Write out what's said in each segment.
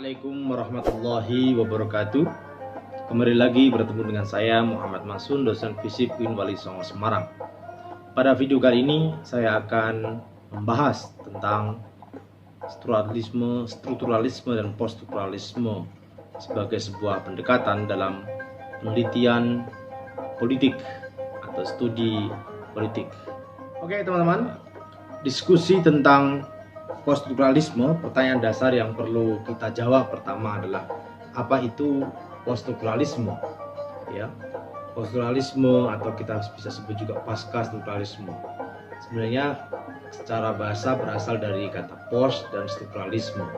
Assalamualaikum warahmatullahi wabarakatuh. Kembali lagi bertemu dengan saya Muhammad Masun, dosen FISIP UIN Wali Songo Semarang. Pada video kali ini saya akan membahas tentang strukturalisme dan poststrukturalisme sebagai sebuah pendekatan dalam penelitian politik atau studi politik. Oke teman-teman, diskusi tentang poststrukturalisme, pertanyaan dasar yang perlu kita jawab pertama adalah apa itu poststrukturalisme? Ya, poststrukturalisme atau kita bisa sebut juga pasca strukturalisme. Sebenarnya secara bahasa berasal dari kata post dan strukturalisme.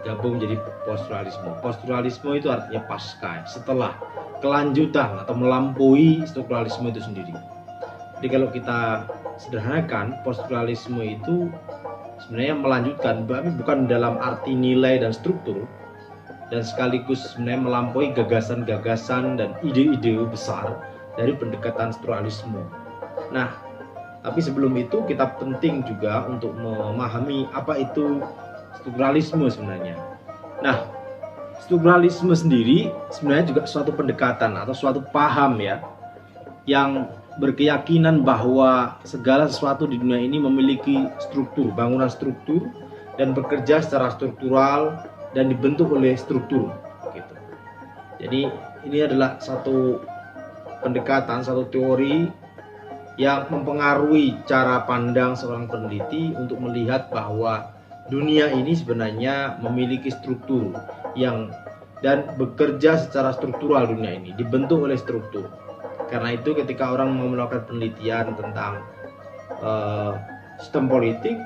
Gabung menjadi poststrukturalisme. Poststrukturalisme itu artinya pasca, setelah, kelanjutan atau melampaui strukturalisme itu sendiri. Jadi kalau kita sederhanakan, poststrukturalisme itu sebenarnya melanjutkan, tapi bukan dalam arti nilai dan struktur, dan sekaligus sebenarnya melampaui gagasan-gagasan dan ide-ide besar dari pendekatan strukturalisme. Nah, tapi sebelum itu kita penting juga untuk memahami apa itu strukturalisme sebenarnya. Nah, strukturalisme sendiri sebenarnya juga suatu pendekatan atau suatu paham ya, yang berkeyakinan bahwa segala sesuatu di dunia ini memiliki struktur, bangunan struktur, dan bekerja secara struktural dan dibentuk oleh struktur gitu. Jadi ini adalah satu pendekatan, satu teori yang mempengaruhi cara pandang seorang peneliti untuk melihat bahwa dunia ini sebenarnya memiliki struktur yang dan bekerja secara struktural. Dunia ini dibentuk oleh struktur. Karena itu ketika orang mau melakukan penelitian tentang sistem politik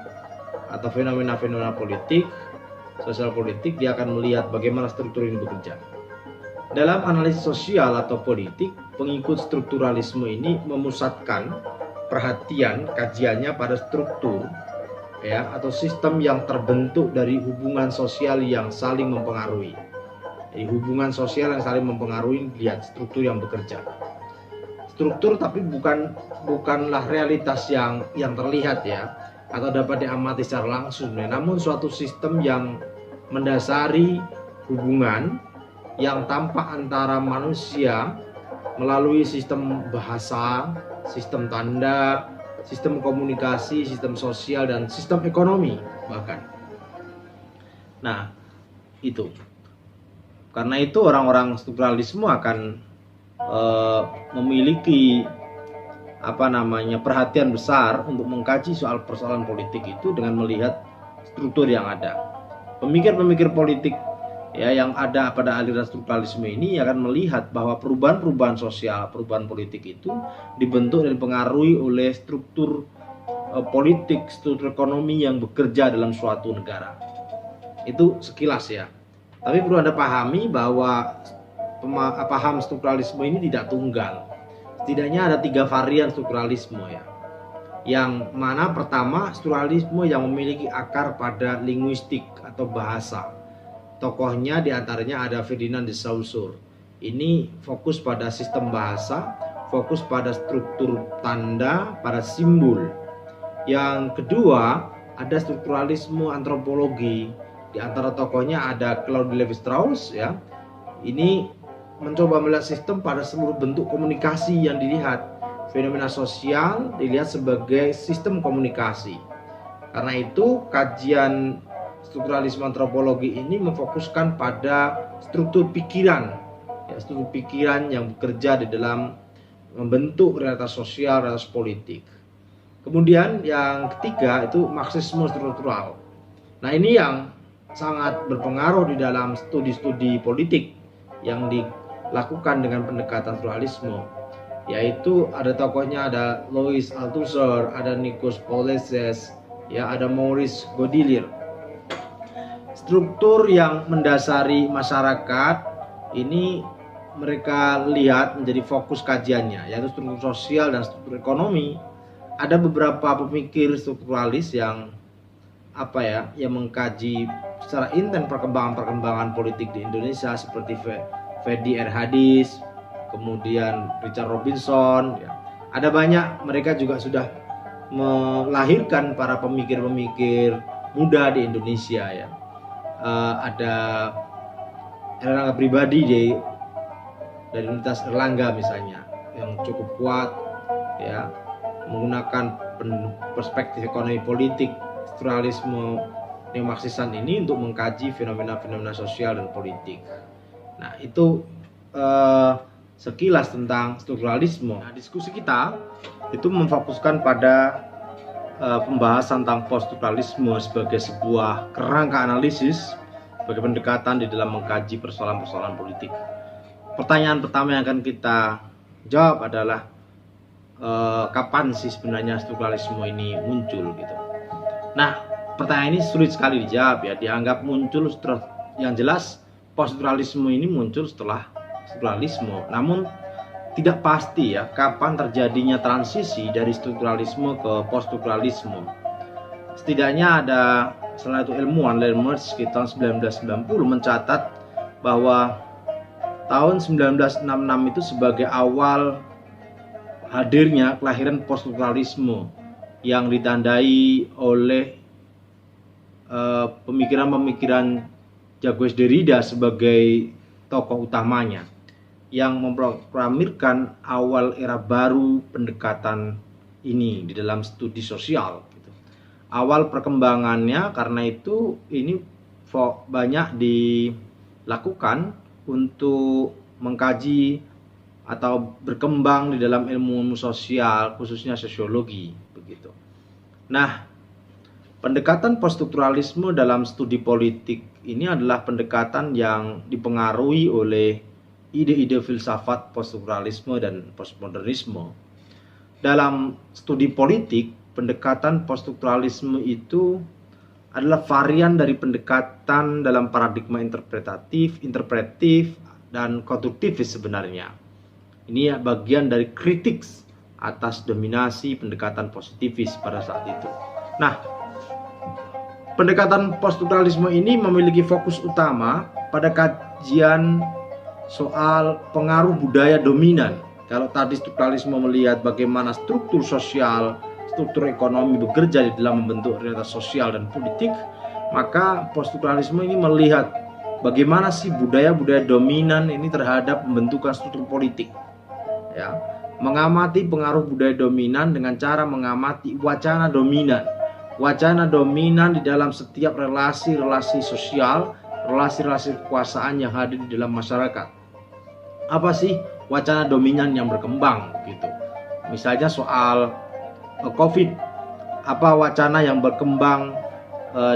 atau fenomena-fenomena politik, sosial politik, dia akan melihat bagaimana struktur ini bekerja. Dalam analisis sosial atau politik, pengikut strukturalisme ini memusatkan perhatian kajiannya pada struktur ya, atau sistem yang terbentuk dari hubungan sosial yang saling mempengaruhi. Jadi hubungan sosial yang saling mempengaruhi, lihat struktur yang bekerja. Struktur tapi bukanlah realitas yang terlihat ya, atau dapat diamati secara langsung ya, namun suatu sistem yang mendasari hubungan yang tampak antara manusia melalui sistem bahasa, sistem tanda, sistem komunikasi, sistem sosial, dan sistem ekonomi bahkan. Nah, itu. Karena itu orang-orang strukturalisme akan memiliki perhatian besar untuk mengkaji soal persoalan politik itu dengan melihat struktur yang ada. Pemikir-pemikir politik ya yang ada pada aliran strukturalisme ini akan melihat bahwa perubahan-perubahan sosial, perubahan politik itu dibentuk dan dipengaruhi oleh struktur politik, struktur ekonomi yang bekerja dalam suatu negara. Itu sekilas ya. Tapi perlu Anda pahami bahwa paham strukturalisme ini tidak tunggal. Setidaknya ada 3 varian strukturalisme ya. Yang mana pertama, strukturalisme yang memiliki akar pada linguistik atau bahasa. Tokohnya diantaranya ada Ferdinand de Saussure. Ini fokus pada sistem bahasa, fokus pada struktur tanda, pada simbol. Yang kedua, ada strukturalisme antropologi. Di antara tokohnya ada Claude Lévi-Strauss ya. Ini mencoba melihat sistem pada seluruh bentuk komunikasi yang dilihat. Fenomena sosial dilihat sebagai sistem komunikasi. Karena itu kajian strukturalisme antropologi ini memfokuskan pada struktur pikiran ya, struktur pikiran yang bekerja di dalam membentuk realitas sosial, realitas politik. Kemudian yang ketiga itu marxisme struktural. Nah, ini yang sangat berpengaruh di dalam studi-studi politik yang dilakukan dengan pendekatan strukturalisme, yaitu ada tokohnya ada Louis Althusser, ada Nikos Pauleses, ya ada Maurice Godelier. Struktur yang mendasari masyarakat ini mereka lihat menjadi fokus kajiannya, yaitu struktur sosial dan struktur ekonomi. Ada beberapa pemikir strukturalis yang yang mengkaji secara intens perkembangan politik di Indonesia seperti Fedi Erhadis, kemudian Richard Robinson ya. Ada banyak, mereka juga sudah melahirkan para pemikir-pemikir muda di Indonesia ya. ada Erlangga pribadi dari Universitas Erlangga misalnya yang cukup kuat ya, menggunakan perspektif ekonomi politik strukturalisme neo-marxisan ini untuk mengkaji fenomena-fenomena sosial dan politik. Nah, itu sekilas tentang strukturalisme. Nah, diskusi kita itu memfokuskan pada pembahasan tentang poststrukturalisme sebagai sebuah kerangka analisis sebagai pendekatan di dalam mengkaji persoalan-persoalan politik. Pertanyaan pertama yang akan kita jawab adalah kapan sih sebenarnya strukturalisme ini muncul gitu. Nah, pertanyaan ini sulit sekali dijawab ya, dianggap muncul setelah, yang jelas poststrukturalisme ini muncul setelah strukturalisme. Namun tidak pasti ya kapan terjadinya transisi dari strukturalisme ke poststrukturalisme. Setidaknya ada salah satu ilmuwan Lermers sekitar 1990 mencatat bahwa tahun 1966 itu sebagai awal hadirnya kelahiran poststrukturalisme yang ditandai oleh pemikiran-pemikiran Jacques Derrida sebagai tokoh utamanya yang memproklamirkan awal era baru pendekatan ini di dalam studi sosial gitu. Awal perkembangannya karena itu ini banyak dilakukan untuk mengkaji atau berkembang di dalam ilmu sosial khususnya sosiologi begitu. Nah, pendekatan poststrukturalisme dalam studi politik ini adalah pendekatan yang dipengaruhi oleh ide-ide filsafat poststrukturalisme dan postmodernisme. Dalam studi politik, pendekatan poststrukturalisme itu adalah varian dari pendekatan dalam paradigma interpretatif, dan konstruktivis sebenarnya. Ini bagian dari kritik atas dominasi pendekatan positivis pada saat itu. Nah, pendekatan poststrukturalisme ini memiliki fokus utama pada kajian soal pengaruh budaya dominan. Kalau tadi strukturalisme melihat bagaimana struktur sosial, struktur ekonomi bekerja di dalam membentuk realitas sosial dan politik, maka poststrukturalisme ini melihat bagaimana sih budaya-budaya dominan ini terhadap pembentukan struktur politik. Ya, mengamati pengaruh budaya dominan dengan cara mengamati wacana dominan. Wacana dominan di dalam setiap relasi-relasi sosial, relasi-relasi kekuasaan yang hadir di dalam masyarakat. Apa sih wacana dominan yang berkembang gitu? Misalnya soal COVID, apa wacana yang berkembang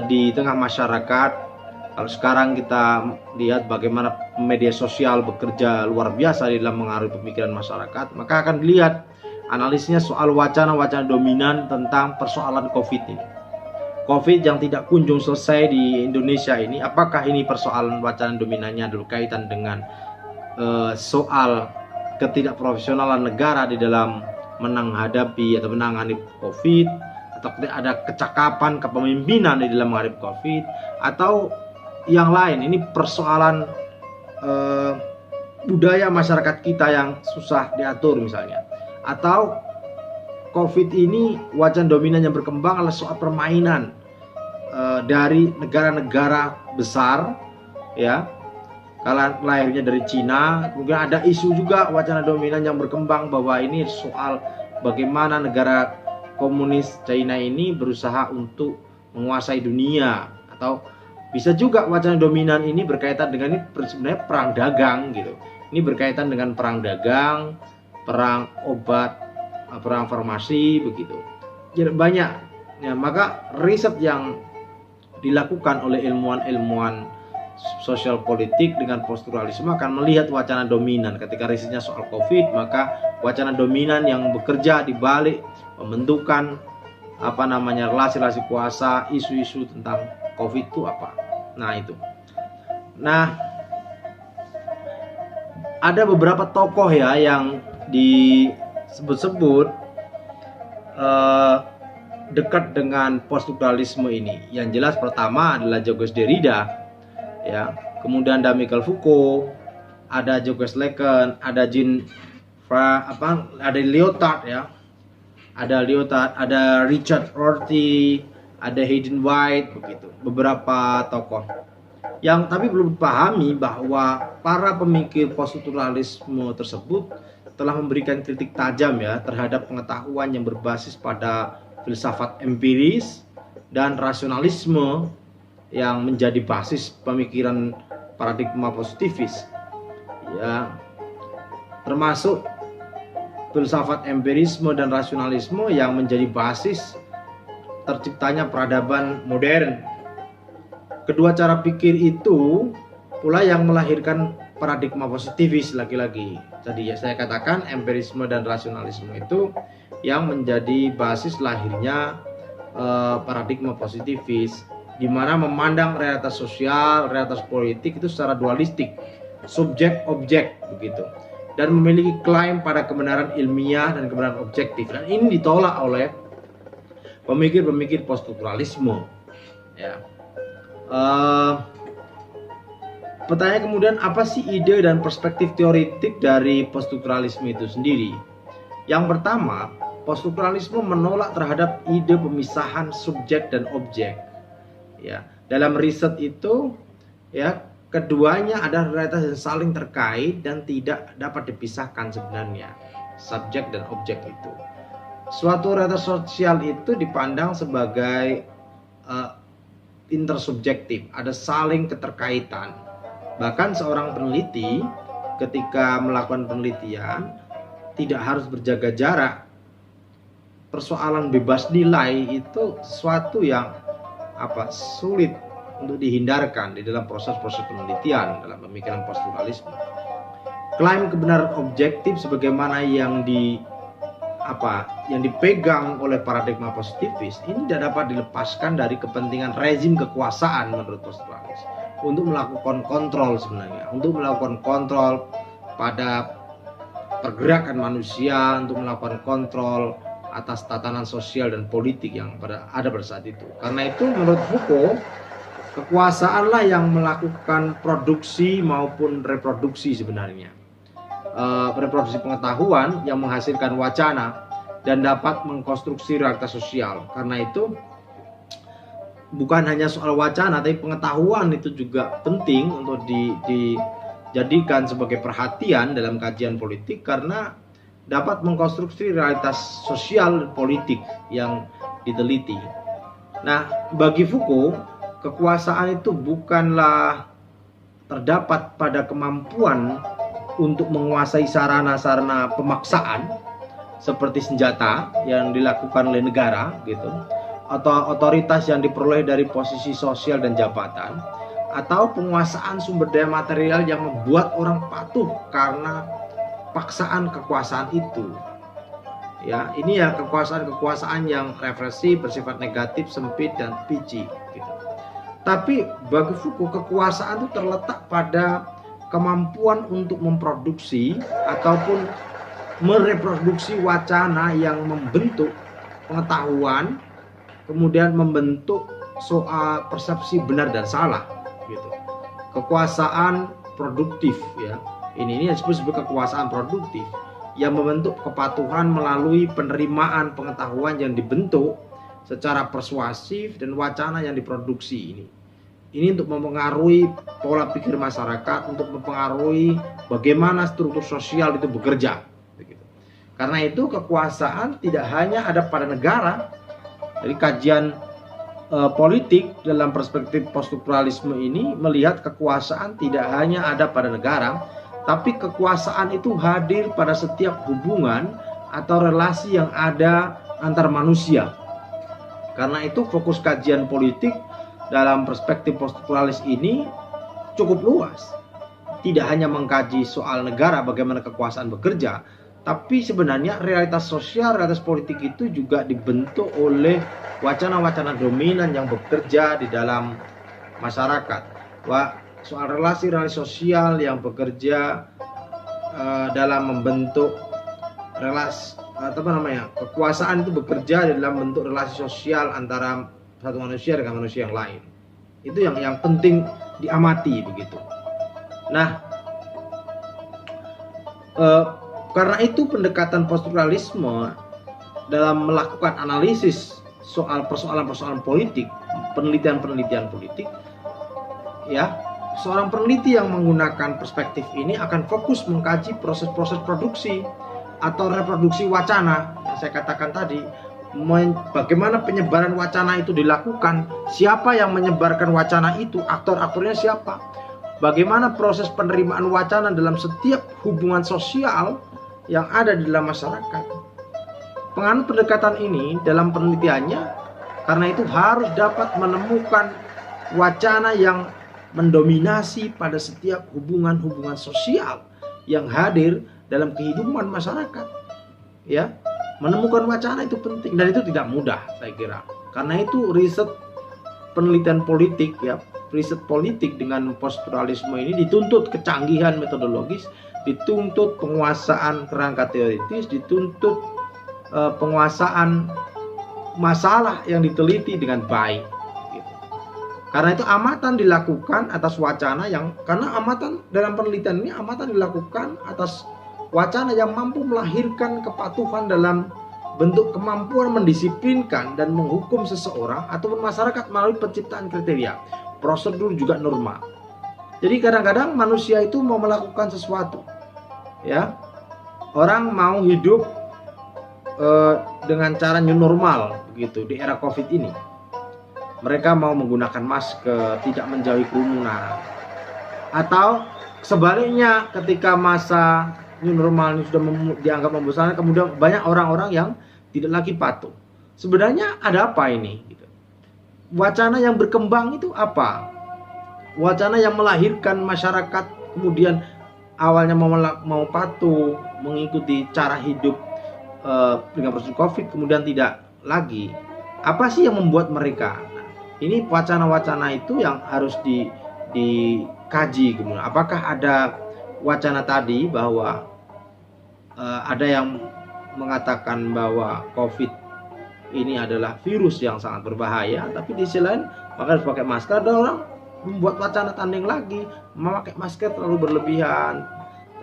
di tengah masyarakat? Kalau sekarang kita lihat bagaimana media sosial bekerja luar biasa di dalam mengaruhi pemikiran masyarakat, maka akan dilihat analisnya soal wacana-wacana dominan tentang persoalan COVID ini. COVID yang tidak kunjung selesai di Indonesia ini, apakah ini persoalan wacana dominannya berkaitan dengan soal ketidakprofesionalan negara di dalam menghadapi atau menangani COVID, atau ada kecakapan kepemimpinan di dalam menghadapi COVID, atau yang lain? Ini persoalan budaya masyarakat kita yang susah diatur misalnya, atau COVID ini wacana dominan yang berkembang adalah soal permainan dari negara-negara besar ya. Kalau lahirnya dari Cina, kemudian ada isu juga wacana dominan yang berkembang bahwa ini soal bagaimana negara komunis China ini berusaha untuk menguasai dunia, atau bisa juga wacana dominan ini berkaitan dengan ini sebenarnya perang dagang gitu. Ini berkaitan dengan perang dagang, perang obat, perang farmasi begitu. Jadi banyak ya, maka riset yang dilakukan oleh ilmuwan-ilmuwan sosial politik dengan poststrukturalisme akan melihat wacana dominan. Ketika risetnya soal COVID, maka wacana dominan yang bekerja di balik pembentukan relasi-relasi kuasa, isu-isu tentang COVID itu apa? Nah itu. Nah, ada beberapa tokoh ya yang disebut-sebut dekat dengan poststrukturalisme ini. Yang jelas pertama adalah Jacques Derrida. Ya, kemudian ada Michel Foucault, ada Jacques Lacan, ada ada Lyotard ya, ada Richard Rorty, ada Hayden White begitu, beberapa tokoh. Yang tapi belum dipahami bahwa para pemikir poststrukturalisme tersebut telah memberikan kritik tajam ya terhadap pengetahuan yang berbasis pada filsafat empiris dan rasionalisme yang menjadi basis pemikiran paradigma positivis ya, termasuk filsafat empirisme dan rasionalisme yang menjadi basis terciptanya peradaban modern. Kedua cara pikir itu pula yang melahirkan paradigma positivis lagi-lagi. Tadi ya saya katakan empirisme dan rasionalisme itu yang menjadi basis lahirnya paradigma positivis, di mana memandang realitas sosial, realitas politik itu secara dualistik, subjek objek begitu, dan memiliki klaim pada kebenaran ilmiah dan kebenaran objektif. Dan ini ditolak oleh pemikir-pemikir poststrukturalisme ya. Pertanyaan kemudian, apa sih ide dan perspektif teoritik dari poststrukturalisme itu sendiri? Yang pertama, poststrukturalisme menolak terhadap ide pemisahan subjek dan objek. Ya, dalam riset itu, ya, keduanya adalah realitas yang saling terkait dan tidak dapat dipisahkan sebenarnya, subjek dan objek itu. Suatu realitas sosial itu dipandang sebagai intersubjektif, ada saling keterkaitan. Bahkan seorang peneliti ketika melakukan penelitian tidak harus berjaga jarak. Persoalan bebas nilai itu sesuatu yang sulit untuk dihindarkan di dalam proses-proses penelitian dalam pemikiran poststrukturalisme. Klaim kebenaran objektif sebagaimana yang dipegang oleh paradigma positivis ini tidak dapat dilepaskan dari kepentingan rezim kekuasaan menurut poststrukturalis untuk melakukan kontrol sebenarnya, untuk melakukan kontrol pada pergerakan manusia, untuk melakukan kontrol atas tatanan sosial dan politik yang ada pada saat itu. Karena itu menurut Foucault, kekuasaanlah yang melakukan produksi maupun reproduksi sebenarnya. Reproduksi pengetahuan yang menghasilkan wacana dan dapat mengkonstruksi realitas sosial. Karena itu bukan hanya soal wacana, tapi pengetahuan itu juga penting untuk dijadikan sebagai perhatian dalam kajian politik, karena dapat mengkonstruksi realitas sosial dan politik yang diteliti. Nah, bagi Foucault, kekuasaan itu bukanlah terdapat pada kemampuan untuk menguasai sarana-sarana pemaksaan seperti senjata yang dilakukan oleh negara gitu, atau otoritas yang diperoleh dari posisi sosial dan jabatan, atau penguasaan sumber daya material yang membuat orang patuh karena paksaan kekuasaan itu. Ya, ini ya kekuasaan yang represif, bersifat negatif, sempit dan pici gitu. Tapi bagi Foucault, kekuasaan itu terletak pada kemampuan untuk memproduksi ataupun mereproduksi wacana yang membentuk pengetahuan, kemudian membentuk soal persepsi benar dan salah gitu. Kekuasaan produktif ya. Ini disebut kekuasaan produktif yang membentuk kepatuhan melalui penerimaan pengetahuan yang dibentuk secara persuasif dan wacana yang diproduksi ini. Ini untuk mempengaruhi pola pikir masyarakat, untuk mempengaruhi bagaimana struktur sosial itu bekerja. Karena itu kekuasaan tidak hanya ada pada negara. Jadi kajian politik dalam perspektif poststrukturalisme ini melihat kekuasaan tidak hanya ada pada negara, tapi kekuasaan itu hadir pada setiap hubungan atau relasi yang ada antar manusia. Karena itu fokus kajian politik dalam perspektif poststrukturalis ini cukup luas. Tidak hanya mengkaji soal negara, bagaimana kekuasaan bekerja, tapi sebenarnya realitas sosial, realitas politik itu juga dibentuk oleh wacana-wacana dominan yang bekerja di dalam masyarakat. Soal relasi-relasi sosial yang bekerja dalam membentuk relasi, kekuasaan itu bekerja dalam bentuk relasi sosial antara satu manusia dengan manusia yang lain. Itu yang penting diamati begitu. Nah, karena itu pendekatan poststrukturalisme dalam melakukan analisis soal persoalan-persoalan politik, penelitian-penelitian politik, ya, seorang peneliti yang menggunakan perspektif ini akan fokus mengkaji proses-proses produksi atau reproduksi wacana yang saya katakan tadi. Bagaimana penyebaran wacana itu dilakukan, siapa yang menyebarkan wacana itu, aktor-aktornya siapa, bagaimana proses penerimaan wacana dalam setiap hubungan sosial yang ada di dalam masyarakat. Penganut pendekatan ini dalam penelitiannya karena itu harus dapat menemukan wacana yang mendominasi pada setiap hubungan-hubungan sosial yang hadir dalam kehidupan masyarakat. Ya, menemukan wacana itu penting dan itu tidak mudah, saya kira. Karena itu riset penelitian politik, ya, riset politik dengan posturalisme ini dituntut kecanggihan metodologis, dituntut penguasaan kerangka teoritis, dituntut penguasaan masalah yang diteliti dengan baik. Gitu. Karena itu amatan dilakukan atas wacana karena amatan dalam penelitian ini amatan dilakukan atas wacana yang mampu melahirkan kepatuhan dalam bentuk kemampuan mendisiplinkan dan menghukum seseorang ataupun masyarakat melalui penciptaan kriteria, prosedur juga norma. Jadi kadang-kadang manusia itu mau melakukan sesuatu, ya, orang mau hidup dengan cara new normal begitu di era COVID ini. Mereka mau menggunakan masker, tidak menjauhi kerumunan, atau sebaliknya ketika masa new normal ini sudah dianggap membosankan, kemudian banyak orang-orang yang tidak lagi patuh. Sebenarnya ada apa ini? Wacana yang berkembang itu apa? Wacana yang melahirkan masyarakat kemudian awalnya mau patuh, mengikuti cara hidup dengan prosedur COVID, kemudian tidak lagi. Apa sih yang membuat mereka? Nah, ini wacana-wacana itu yang harus dikaji. Kemudian, apakah ada wacana tadi bahwa ada yang mengatakan bahwa COVID ini adalah virus yang sangat berbahaya, tapi di sisi lain maka harus pakai masker. Ada orang membuat wacana tanding lagi, memakai masker terlalu berlebihan,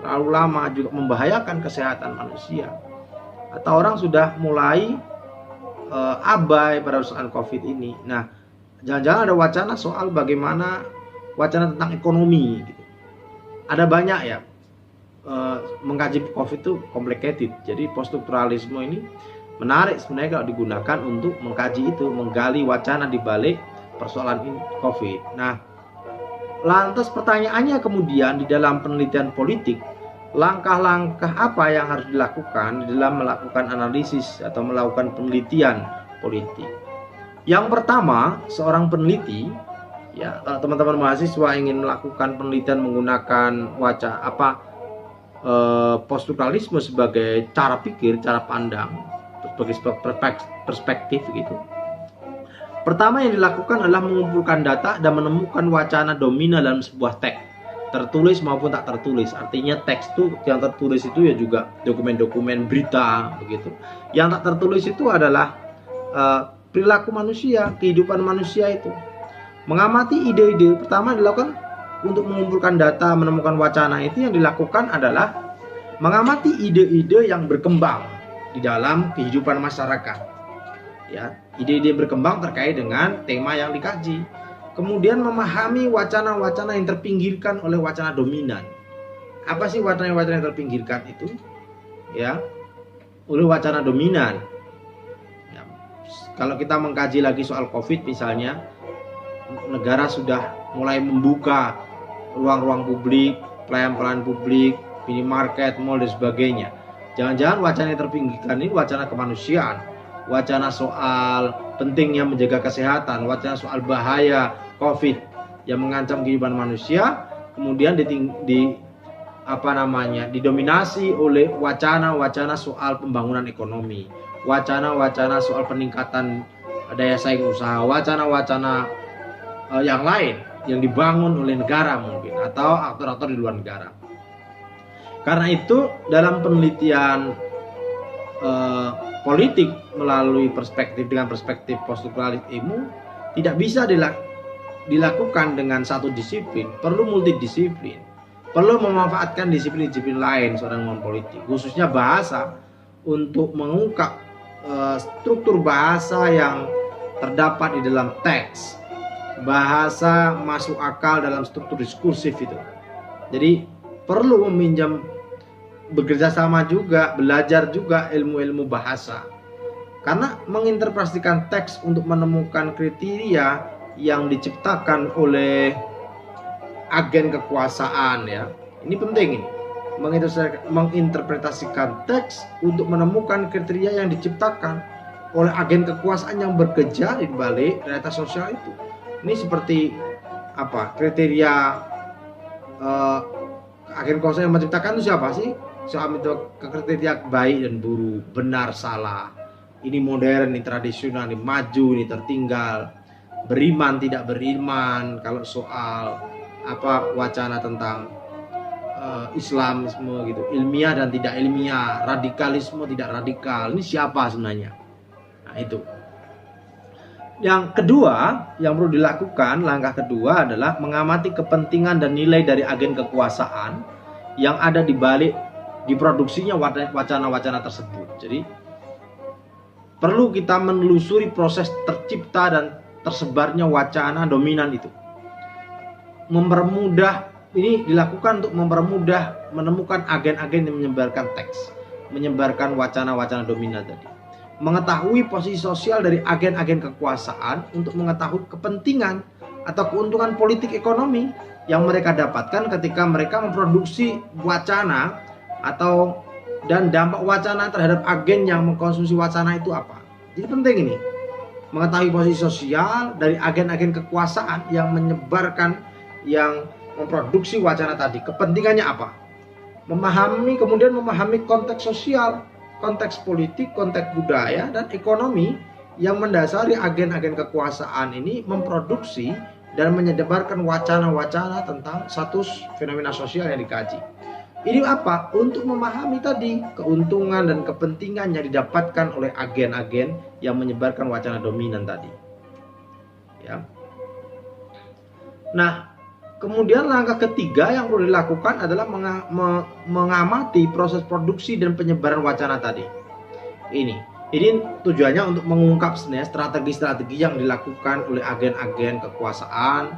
terlalu lama juga membahayakan kesehatan manusia. Atau orang sudah mulai abai pada persoalan COVID ini. Nah, jangan-jangan ada wacana soal bagaimana wacana tentang ekonomi gitu. Ada banyak ya, mengkaji COVID itu complicated. Jadi poststrukturalisme ini menarik sebenarnya kalau digunakan untuk mengkaji itu, menggali wacana di balik persoalan ini, COVID. Nah, lantas pertanyaannya kemudian di dalam penelitian politik, langkah-langkah apa yang harus dilakukan di dalam melakukan analisis atau melakukan penelitian politik? Yang pertama, seorang peneliti, ya, kalau teman-teman mahasiswa ingin melakukan penelitian menggunakan poststrukturalisme sebagai cara pikir, cara pandang, sebagai perspektif gitu. Pertama yang dilakukan adalah mengumpulkan data dan menemukan wacana dominan dalam sebuah teks, tertulis maupun tak tertulis. Artinya teks itu yang tertulis itu ya juga dokumen-dokumen berita begitu. Yang tak tertulis itu adalah perilaku manusia, kehidupan manusia itu. Mengamati ide-ide, pertama dilakukan untuk mengumpulkan data, menemukan wacana itu yang dilakukan adalah mengamati ide-ide yang berkembang di dalam kehidupan masyarakat. Ya, ide-ide berkembang terkait dengan tema yang dikaji. Kemudian memahami wacana-wacana yang terpinggirkan oleh wacana dominan. Apa sih wacana-wacana yang terpinggirkan itu? Ya, oleh wacana dominan. Ya, kalau kita mengkaji lagi soal COVID misalnya, negara sudah mulai membuka ruang-ruang publik, pelayanan publik, minimarket, mall dan sebagainya. Jangan-jangan wacana yang terpinggirkan ini wacana kemanusiaan, wacana soal pentingnya menjaga kesehatan, wacana soal bahaya COVID yang mengancam kehidupan manusia, kemudian didominasi oleh wacana-wacana soal pembangunan ekonomi, wacana-wacana soal peningkatan daya saing usaha, wacana-wacana yang lain yang dibangun oleh negara mungkin atau aktor-aktor di luar negara. Karena itu dalam penelitian politik melalui dengan perspektif poststrukturalisme tidak bisa dilakukan dengan satu disiplin, perlu multidisiplin, perlu memanfaatkan disiplin-disiplin lain seorang ilmuwan politik, khususnya bahasa, untuk mengungkap struktur bahasa yang terdapat di dalam teks, bahasa masuk akal dalam struktur diskursif itu. Jadi perlu meminjam, bekerja sama juga, belajar juga ilmu-ilmu bahasa. Karena menginterpretasikan teks untuk menemukan kriteria yang diciptakan oleh agen kekuasaan, ya. Ini penting ini. Menginterpretasikan teks untuk menemukan kriteria yang diciptakan oleh agen kekuasaan yang bekerja di balik realitas sosial itu. Ini seperti apa? Kriteria agen kekuasaan yang menciptakan itu siapa sih? Soal itu kriteria baik dan buruk, benar salah. Ini modern, ini tradisional, ini maju, ini tertinggal, beriman tidak beriman. Kalau soal apa wacana tentang Islamisme gitu, ilmiah dan tidak ilmiah, radikalisme tidak radikal, ini siapa sebenarnya? Nah itu. Yang kedua yang perlu dilakukan, langkah kedua adalah mengamati kepentingan dan nilai dari agen kekuasaan yang ada di balik diproduksinya wacana-wacana tersebut. Jadi perlu kita menelusuri proses tercipta dan tersebarnya wacana dominan itu. Mempermudah, ini dilakukan untuk mempermudah menemukan agen-agen yang menyebarkan teks, menyebarkan wacana-wacana dominan tadi. Mengetahui posisi sosial dari agen-agen kekuasaan untuk mengetahui kepentingan atau keuntungan politik ekonomi yang mereka dapatkan ketika mereka memproduksi wacana atau dan dampak wacana terhadap agen yang mengkonsumsi wacana itu apa. Jadi penting ini, mengetahui posisi sosial dari agen-agen kekuasaan yang menyebarkan, yang memproduksi wacana tadi, kepentingannya apa. Kemudian memahami konteks sosial, konteks politik, konteks budaya, dan ekonomi yang mendasari agen-agen kekuasaan ini memproduksi dan menyebarkan wacana-wacana tentang satu fenomena sosial yang dikaji. Ini apa? Untuk memahami tadi keuntungan dan kepentingan yang didapatkan oleh agen-agen yang menyebarkan wacana dominan tadi. Ya. Nah, kemudian langkah ketiga yang perlu dilakukan adalah mengamati proses produksi dan penyebaran wacana tadi. Ini tujuannya untuk mengungkap sebenarnya strategi-strategi yang dilakukan oleh agen-agen kekuasaan,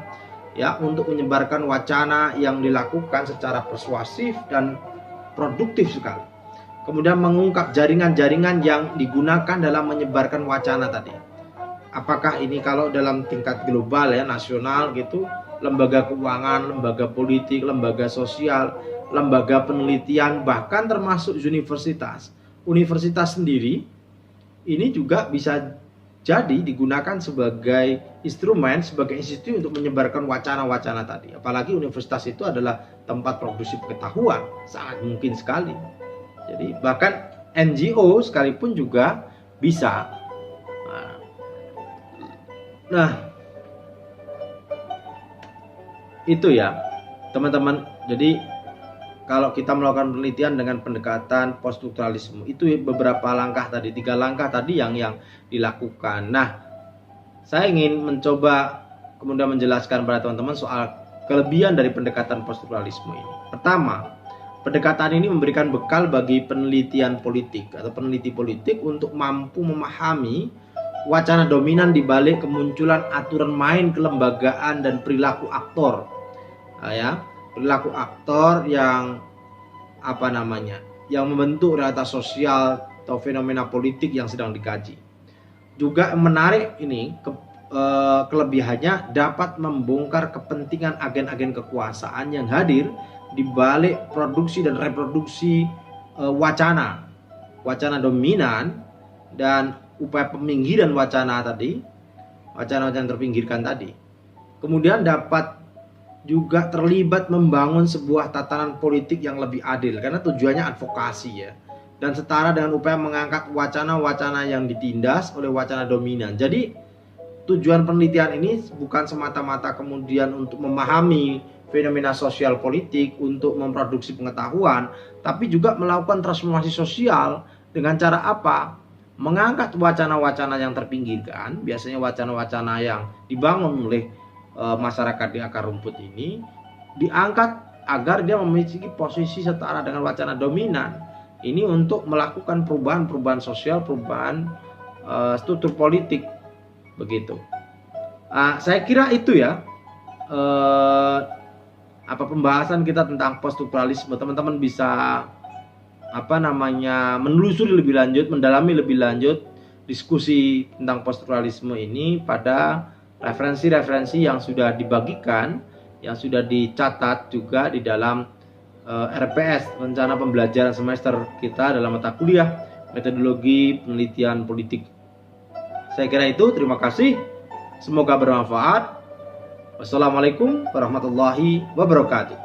ya, untuk menyebarkan wacana yang dilakukan secara persuasif dan produktif sekali. Kemudian mengungkap jaringan-jaringan yang digunakan dalam menyebarkan wacana tadi. Apakah ini kalau dalam tingkat global, ya, nasional gitu, lembaga keuangan, lembaga politik, lembaga sosial, lembaga penelitian, bahkan termasuk universitas. Universitas sendiri ini juga bisa jadi digunakan sebagai instrumen, sebagai institusi untuk menyebarkan wacana-wacana tadi. Apalagi universitas itu adalah tempat produksi pengetahuan, sangat mungkin sekali. Jadi bahkan NGO sekalipun juga bisa. Nah, itu ya teman-teman. Jadi kalau kita melakukan penelitian dengan pendekatan poststrukturalisme, itu beberapa langkah tadi, 3 langkah tadi yang dilakukan. Nah, saya ingin mencoba kemudian menjelaskan pada teman-teman soal kelebihan dari pendekatan poststrukturalisme ini. Pertama, pendekatan ini memberikan bekal bagi penelitian politik atau peneliti politik untuk mampu memahami wacana dominan di balik kemunculan aturan main kelembagaan dan perilaku aktor. Ya, perilaku aktor yang yang membentuk realitas sosial atau fenomena politik yang sedang dikaji. Juga menarik ini kelebihannya dapat membongkar kepentingan agen-agen kekuasaan yang hadir di balik produksi dan reproduksi wacana dominan dan upaya peminggiran wacana tadi, wacana-wacana terpinggirkan tadi. Kemudian dapat juga terlibat membangun sebuah tatanan politik yang lebih adil, karena tujuannya advokasi, ya, dan setara dengan upaya mengangkat wacana-wacana yang ditindas oleh wacana dominan. Jadi tujuan penelitian ini bukan semata-mata kemudian untuk memahami fenomena sosial politik, untuk memproduksi pengetahuan, tapi juga melakukan transformasi sosial dengan cara apa? Mengangkat wacana-wacana yang terpinggirkan, biasanya wacana-wacana yang dibangun oleh masyarakat di akar rumput ini, diangkat agar dia memiliki posisi setara dengan wacana dominan. Ini untuk melakukan perubahan-perubahan sosial, perubahan struktur politik, begitu. Saya kira itu ya pembahasan kita tentang poststrukturalisme. Teman-teman bisa menelusuri lebih lanjut, mendalami lebih lanjut diskusi tentang poststrukturalisme ini pada referensi-referensi yang sudah dibagikan, yang sudah dicatat juga di dalam RPS, rencana pembelajaran semester kita dalam mata kuliah metodologi penelitian politik. Saya kira itu, terima kasih. Semoga bermanfaat. Wassalamualaikum warahmatullahi wabarakatuh.